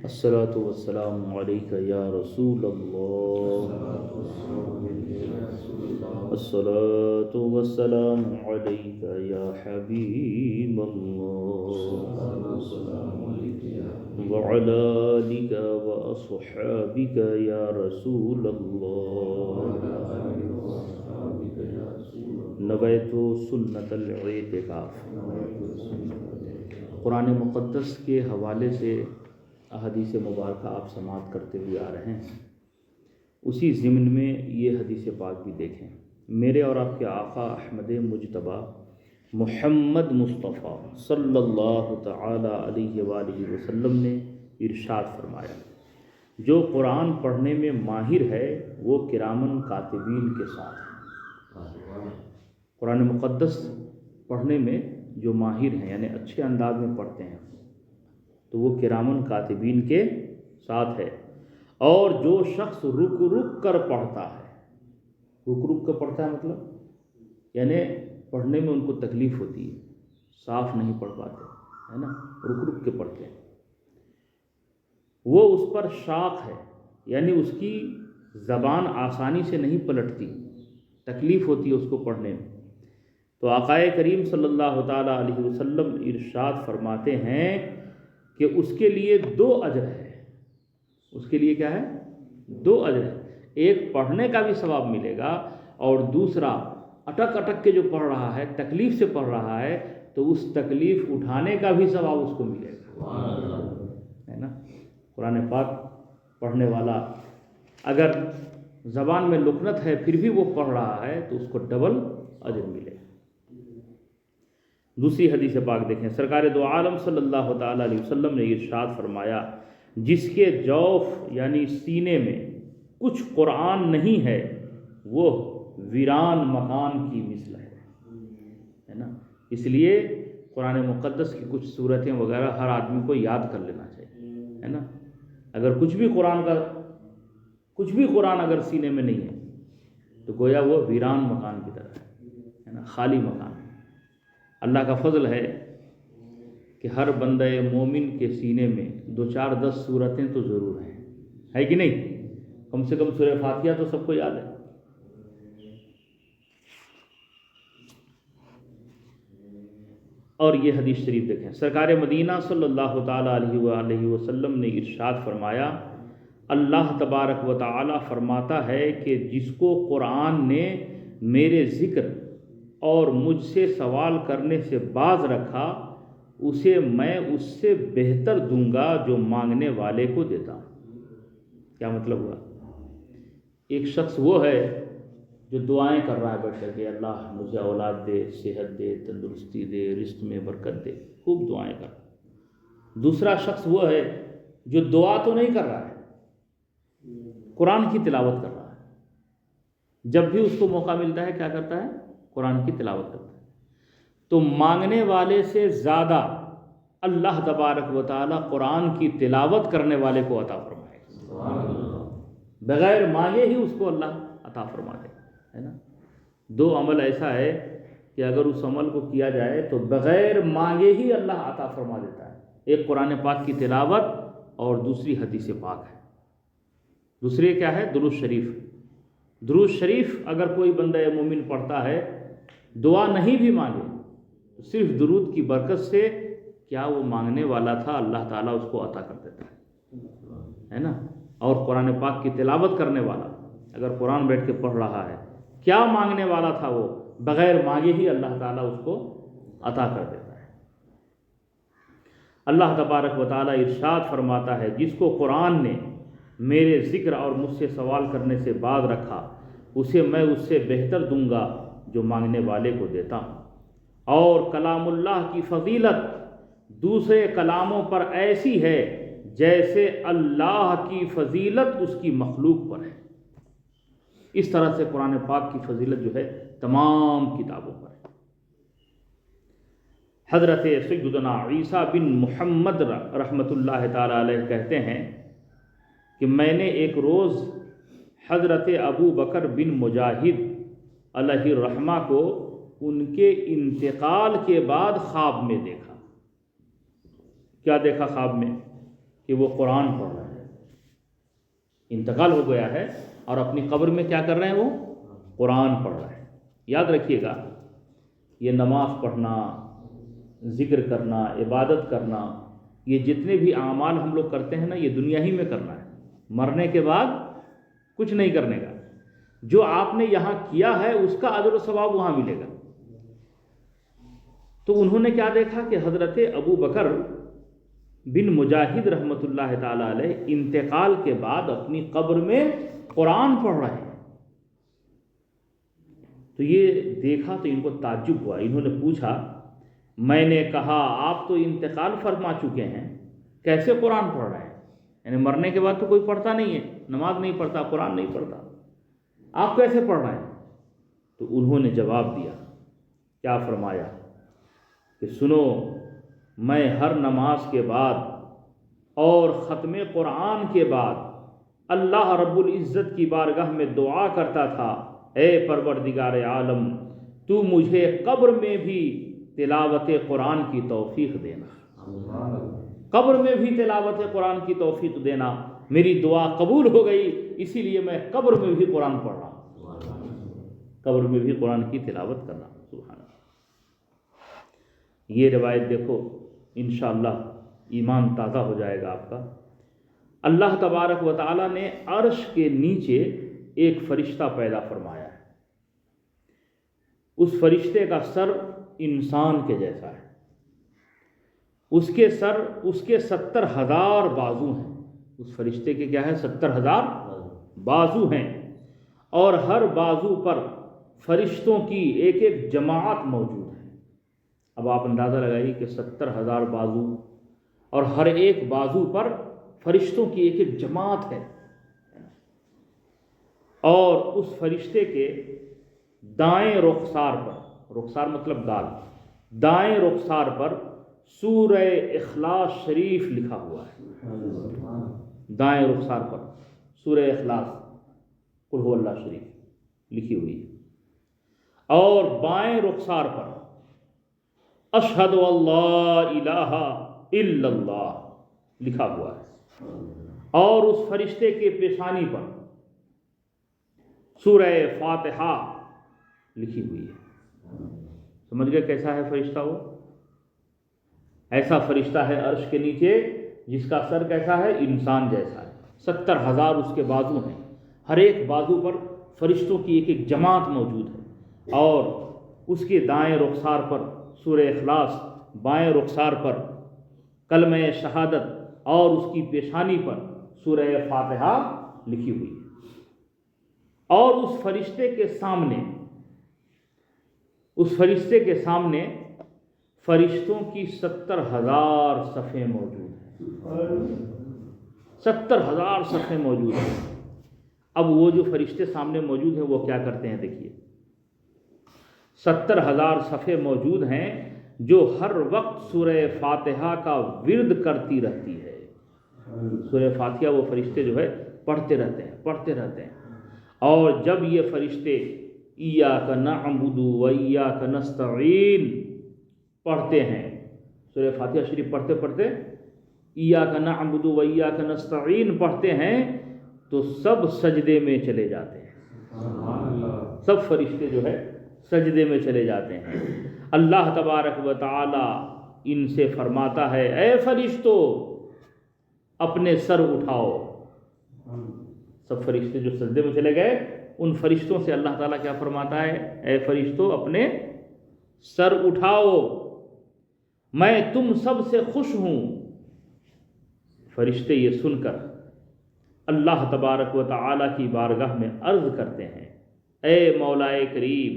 الصلاۃ والسلام علیک یا رسول اللہ، الصلاۃ والسلام علیک یا حبیب اللہ، وعلی آلک واصحابک یا رسول اللہ، نویت سنت الاعتکاف۔ قرآن مقدس کے حوالے سے احادیث مبارکہ آپ سماعت کرتے ہوئے آ رہے ہیں، اسی ضمن میں یہ حدیث پاک بھی دیکھیں۔ میرے اور آپ کے آقا احمد مجتبیٰ محمد مصطفیٰ صلی اللہ تعالی علیہ وآلہ وسلم نے ارشاد فرمایا، جو قرآن پڑھنے میں ماہر ہے وہ کرامن کاتبین کے ساتھ ہے۔ قرآن مقدس پڑھنے میں جو ماہر ہیں، یعنی اچھے انداز میں پڑھتے ہیں، تو وہ کرامن کاتبین کے ساتھ ہے۔ اور جو شخص رک رک کر پڑھتا ہے، رک رک کر پڑھتا ہے مطلب یعنی پڑھنے میں ان کو تکلیف ہوتی ہے، صاف نہیں پڑھ پاتے، ہے نا، رک رک کے پڑھتے ہیں، وہ اس پر شاق ہے، یعنی اس کی زبان آسانی سے نہیں پلٹتی، تکلیف ہوتی ہے اس کو پڑھنے میں۔ تو آقا کریم صلی اللہ تعالیٰ علیہ وسلم ارشاد فرماتے ہیں کہ اس کے لیے 2 اجر ہے۔ اس کے لیے کیا ہے؟ 2 اجر ہے۔ ایک پڑھنے کا بھی ثواب ملے گا، اور دوسرا اٹک اٹک کے جو پڑھ رہا ہے، تکلیف سے پڑھ رہا ہے، تو اس تکلیف اٹھانے کا بھی ثواب اس کو ملے گا، ہے نا۔ قرآن پاک پڑھنے والا اگر زبان میں لکنت ہے پھر بھی وہ پڑھ رہا ہے تو اس کو ڈبل اجر ملے گا۔ دوسری حدیث پاک دیکھیں، سرکار دو عالم صلی اللہ تعالیٰ علیہ وسلم نے ارشاد فرمایا، جس کے جوف یعنی سینے میں کچھ قرآن نہیں ہے وہ ویران مکان کی مثل ہے نا۔ اس لیے قرآن مقدس کی کچھ صورتیں وغیرہ ہر آدمی کو یاد کر لینا چاہیے، ہے نا۔ اگر کچھ بھی قرآن اگر سینے میں نہیں ہے تو گویا وہ ویران مکان کی طرح ہے نا، خالی مکان۔ اللہ کا فضل ہے کہ ہر بندہ مومن کے سینے میں 2-4-10 سورتیں تو ضرور ہیں، ہے کہ نہیں؟ کم سے کم سورہ فاتحہ تو سب کو یاد ہے۔ اور یہ حدیث شریف دیکھیں، سرکار مدینہ صلی اللہ تعالیٰ علیہ وآلہ وسلم نے ارشاد فرمایا، اللہ تبارک و تعالیٰ فرماتا ہے کہ جس کو قرآن نے میرے ذکر اور مجھ سے سوال کرنے سے باز رکھا، اسے میں اس سے بہتر دوں گا جو مانگنے والے کو دیتا ہوں۔ کیا مطلب ہوا؟ ایک شخص وہ ہے جو دعائیں کر رہا ہے بیٹھ کر کے، اللہ مجھے اولاد دے، صحت دے، تندرستی دے، رزق میں برکت دے، خوب دعائیں کر رہا ہے۔ دوسرا شخص وہ ہے جو دعا تو نہیں کر رہا ہے، قرآن کی تلاوت کر رہا ہے، جب بھی اس کو موقع ملتا ہے کیا کرتا ہے؟ قرآن کی تلاوت کرتا ہے۔ تو مانگنے والے سے زیادہ اللہ تبارک و تعالیٰ قرآن کی تلاوت کرنے والے کو عطا فرمائے گا، بغیر مانگے ہی اس کو اللہ عطا فرما دے گا، ہے نا۔ 2 عمل ایسا ہے کہ اگر اس عمل کو کیا جائے تو بغیر مانگے ہی اللہ عطا فرما دیتا ہے۔ ایک قرآن پاک کی تلاوت اور دوسری حدیث پاک ہے۔ دوسری کیا ہے؟ درود شریف۔ درود شریف اگر کوئی بندہ مومن پڑھتا ہے، دعا نہیں بھی مانگے، صرف درود کی برکت سے کیا وہ مانگنے والا تھا اللہ تعالیٰ اس کو عطا کر دیتا ہے نا۔ اور قرآن پاک کی تلاوت کرنے والا اگر قرآن بیٹھ کے پڑھ رہا ہے، کیا مانگنے والا تھا وہ بغیر مانگے ہی اللہ تعالیٰ اس کو عطا کر دیتا ہے۔ اللہ تبارک و تعالیٰ ارشاد فرماتا ہے، جس کو قرآن نے میرے ذکر اور مجھ سے سوال کرنے سے باز رکھا، اسے میں اس سے بہتر دوں گا جو مانگنے والے کو دیتا ہوں۔ اور کلام اللہ کی فضیلت دوسرے کلاموں پر ایسی ہے جیسے اللہ کی فضیلت اس کی مخلوق پر ہے۔ اس طرح سے قرآن پاک کی فضیلت جو ہے تمام کتابوں پر ہے۔ حضرت سیدنا عیسیٰ بن محمد رحمۃ اللہ تعالی علیہ کہتے ہیں کہ میں نے ایک روز حضرت ابو بکر بن مجاہد علیہ الرحمہ کو ان کے انتقال کے بعد خواب میں دیکھا۔ کیا دیکھا خواب میں؟ کہ وہ قرآن پڑھ رہے ہیں، انتقال ہو گیا ہے اور اپنی قبر میں کیا کر رہے ہیں؟ وہ قرآن پڑھ رہے ہیں۔ یاد رکھیے گا، یہ نماز پڑھنا، ذکر کرنا، عبادت کرنا، یہ جتنے بھی اعمال ہم لوگ کرتے ہیں نا، یہ دنیا ہی میں کرنا ہے، مرنے کے بعد کچھ نہیں کرنے کا۔ جو آپ نے یہاں کیا ہے اس کا اجر و ثواب وہاں ملے گا۔ تو انہوں نے کیا دیکھا کہ حضرت ابو بکر بن مجاہد رحمۃ اللہ تعالی علیہ انتقال کے بعد اپنی قبر میں قرآن پڑھ رہے ہیں۔ تو یہ دیکھا تو ان کو تعجب ہوا، انہوں نے پوچھا، میں نے کہا آپ تو انتقال فرما چکے ہیں، کیسے قرآن پڑھ رہے ہیں؟ یعنی مرنے کے بعد تو کوئی پڑھتا نہیں ہے، نماز نہیں پڑھتا، قرآن نہیں پڑھتا، آپ کیسے پڑھ رہے ہیں؟ تو انہوں نے جواب دیا، کیا فرمایا کہ سنو، میں ہر نماز کے بعد اور ختم قرآن کے بعد اللہ رب العزت کی بارگاہ میں دعا کرتا تھا، اے پروردگار عالم، تو مجھے قبر میں بھی تلاوت قرآن کی توفیق دینا، قبر میں بھی تلاوت قرآن کی توفیق دینا۔ میری دعا قبول ہو گئی، اسی لیے میں قبر میں بھی قرآن پڑھ رہا ہوں، قبر میں بھی قرآن کی تلاوت کرنا۔ سبحان اللہ۔ یہ روایت دیکھو، انشاءاللہ ایمان تازہ ہو جائے گا آپ کا۔ اللہ تبارک و تعالیٰ نے عرش کے نیچے ایک فرشتہ پیدا فرمایا ہے، اس فرشتے کا سر انسان کے جیسا ہے، اس کے 70,000 بازو ہیں، اس فرشتے کے کیا ہے؟ 70,000 بازو ہیں، اور ہر بازو پر فرشتوں کی ایک ایک جماعت موجود ہے۔ اب آپ اندازہ لگائیے کہ 70,000 بازو اور ہر ایک بازو پر فرشتوں کی ایک ایک جماعت ہے، اور اس فرشتے کے دائیں رخسار پر، رخسار مطلب گال، دائیں رخسار پر سورہ اخلاص شریف لکھا ہوا ہے، دائیں رخسار پر سورہ اخلاص قل هو اللہ شریف لکھی ہوئی ہے، اور بائیں رخسار پر اشہد اللہ الہ الا اللہ لکھا ہوا ہے، اور اس فرشتے کے پیشانی پر سورہ فاتحہ لکھی ہوئی ہے۔ سمجھ گئے کیسا ہے فرشتہ؟ وہ ایسا فرشتہ ہے عرش کے نیچے جس کا سر کیسا ہے؟ انسان جیسا ہے، 70,000 اس کے بازو ہیں، ہر ایک بازو پر فرشتوں کی ایک ایک جماعت موجود ہے، اور اس کے دائیں رخسار پر سورہ اخلاص، بائیں رخسار پر کلمہ شہادت، اور اس کی پیشانی پر سورہ فاتحہ لکھی ہوئی ہے۔ اور اس فرشتے کے سامنے فرشتوں کی 70,000 صفیں موجود ہیں، 70,000 صفیں موجود ہیں۔ اب وہ جو فرشتے سامنے موجود ہیں وہ کیا کرتے ہیں؟ دیکھیے، 70,000 صفیں موجود ہیں جو ہر وقت سورہ فاتحہ کا ورد کرتی رہتی ہے۔ سورہ فاتحہ وہ فرشتے جو ہے پڑھتے رہتے ہیں، اور جب یہ فرشتے ایاک نعبد و ایاک نستعین پڑھتے ہیں، سورہ فاتحہ شریف پڑھتے ایاک نعبد و ایاک نستعین پڑھتے ہیں، تو سب سجدے میں چلے جاتے ہیں، سب فرشتے جو ہے سجدے میں چلے جاتے ہیں۔ اللہ تبارک و تعالی ان سے فرماتا ہے، اے فرشتو اپنے سر اٹھاؤ۔ سب فرشتے جو سجدے میں چلے گئے، ان فرشتوں سے اللہ تعالیٰ کیا فرماتا ہے؟ اے فرشتو اپنے سر اٹھاؤ، میں تم سب سے خوش ہوں۔ فرشتے یہ سن کر اللہ تبارک و تعالیٰ کی بارگاہ میں عرض کرتے ہیں، اے مولا کریم،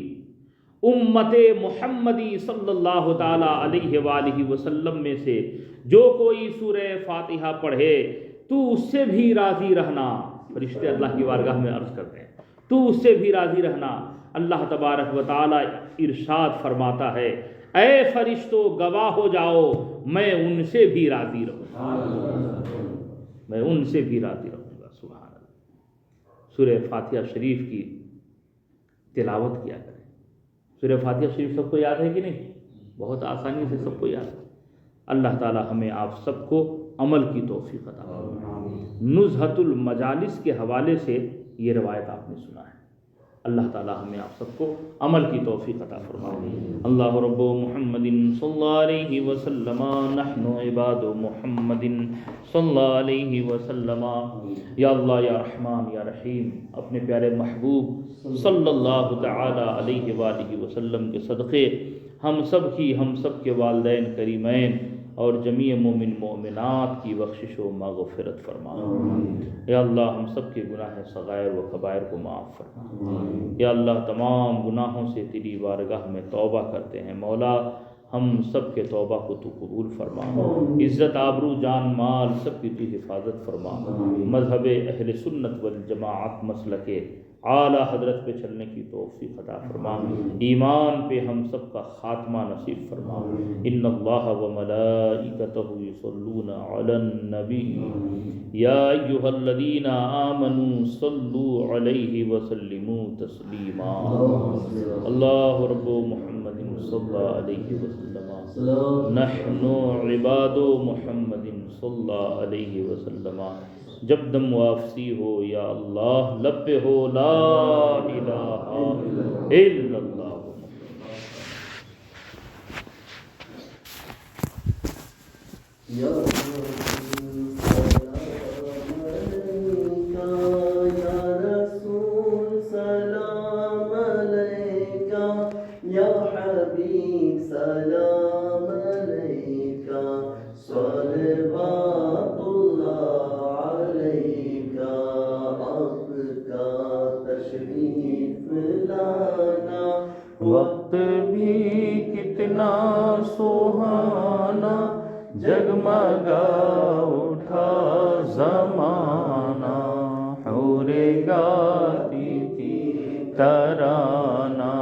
امت محمدی صلی اللہ تعالیٰ علیہ وآلہ وسلم میں سے جو کوئی سورہ فاتحہ پڑھے تو اس سے بھی راضی رہنا۔ فرشتے اللہ کی بارگاہ میں عرض کرتے ہیں، تو اس سے بھی راضی رہنا۔ اللہ تبارک و تعالیٰ ارشاد فرماتا ہے، اے فرشتوں گواہ ہو جاؤ، میں ان سے بھی راضی رہوں گا، میں ان سے بھی راضی رہوں گا۔ سبحان اللہ۔ سورہ فاتحہ شریف کی تلاوت کیا کریں۔ سورہ فاتحہ شریف سب کو یاد ہے کہ نہیں؟ بہت آسانی سے سب کو یاد ہے۔ اللہ تعالی ہمیں آپ سب کو عمل کی توفیق عطا فرمائے۔ نزہۃ المجالس کے حوالے سے یہ روایت آپ نے سنا ہے۔ اللہ تعالی ہمیں آپ سب کو عمل کی توفیق عطا فرمائے۔ اللہ رب محمد صلی اللہ علیہ وسلم نحن عباد محمد صلی اللہ علیہ وسلم۔ یا اللہ یا رحمان یا رحیم، اپنے پیارے محبوب صلی اللہ تعالی علیہ وآلہ وسلم کے صدقے ہم سب کے والدین کریمین اور جمیع مومن مومنات کی بخشش و مغفرت فرما۔ یا اللہ ہم سب کے گناہ صغائر و کبائر کو معاف فرما۔ یا اللہ تمام گناہوں سے تیری بارگاہ میں توبہ کرتے ہیں مولا، ہم سب کے توبہ کو تو قبول فرما۔ عزت آبرو جان مال سب کی تو حفاظت فرما۔ مذہب اہل سنت والجماعت مسلک اعلیٰ حضرت پہ چلنے کی توفیق عطا فرما۔ ایمان پہ ہم سب کا خاتمہ نصیب فرما۔ ان اللہ و ملائکتہ یصلون علی النبی یا ایھا الذین آمنوا صلوا علیہ وسلموا تسلیما۔ اللہ رب محمد صلی اللہ علیہ وسلم نحن عباد محمد صلی اللہ علیہ وسلم۔ جب دم واپسی ہو یا اللہ لب پہ ہو لا الہ الا اللہ۔ وقت بھی کتنا سہانا جگمگا اٹھا زمانہ، حور گاتی تھی ترانہ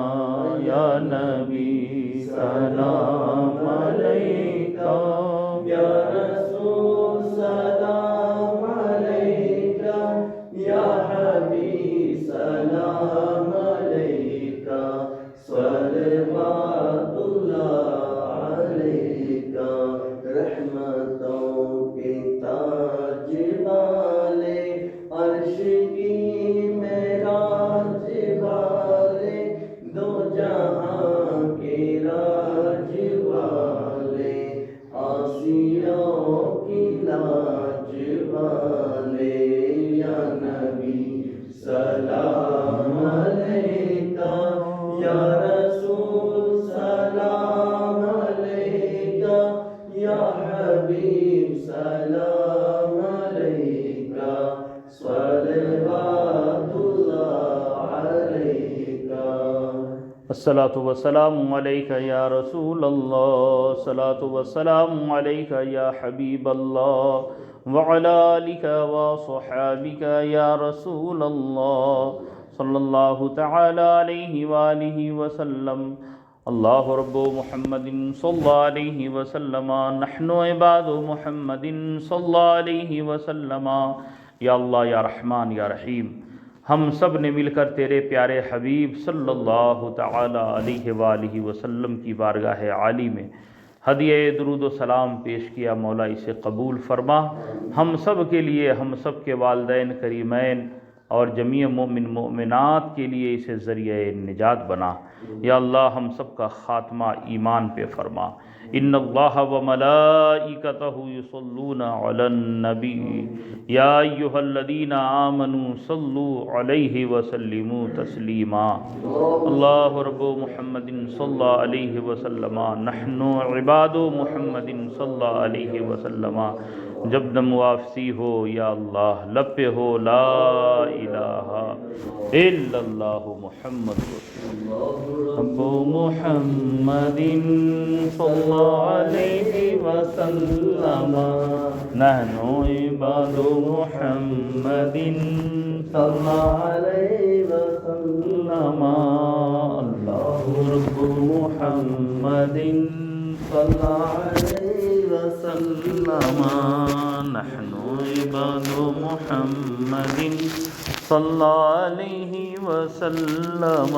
یا نبی سلام علیکہ، یا رسول سلام علیکہ، یا حبیب سلام علیکہ، صلوات اللہ علیکہ۔ رحمتوں کے تاج والے، عرش کی معراج والے، دو جہاں کے راج والے، آسیوں کی لاج والے، یا نبی سلام علیکہ، یا رسول سلام علیکہ، یا حبیب سلام علیکہ، صلوات اللہ علیکہ۔ الصلاۃ والسلام علیکہ یا رسول اللہ، الصلاۃ والسلام علیکہ یا حبیب اللہ، وعلی آلک وصحابک یا رسول اللہ، صلی اللہ تعالی علیہ وآلہ وسلم۔ اللہ رب محمد صلی اللہ علیہ وسلم نحن عباد محمد صلی اللہ علیہ وسلم۔ یا اللہ یا رحمان یا رحیم، ہم سب نے مل کر تیرے پیارے حبیب صلی اللہ تعالی علیہ وآلہ وسلم کی بارگاہ عالی میں ہدیہ درود و سلام پیش کیا، مولا اسے قبول فرما۔ ہم سب کے لیے، ہم سب کے والدین کریمین اور جمیع مومن مومنات کے لیے اسے ذریعہ نجات بنا۔ یا اللہ ہم سب کا خاتمہ ایمان پہ فرما۔ ان اللہ و ملائکتہ یصلون علی النبی یا ایھا الذین آمنوا صلوا علیہ وسلموا تسلیما۔ اللہ رب محمد صلی اللہ علیہ وسلم نحن عباد محمد صلی اللہ علیہ وسلم۔ جب دم واپسی ہو یا اللہ لب پہ ہو لا الہ الا اللہ محمد رسول اللہ۔ ابو محمد صلی اللہ علیہ وسلم نحن عباد محمد صلی اللہ علیہ وسلم۔ اللہ رب محمد صلی اللہ علیہ وسلم نحن عباد محمد صلی اللہ علیہ وسلم۔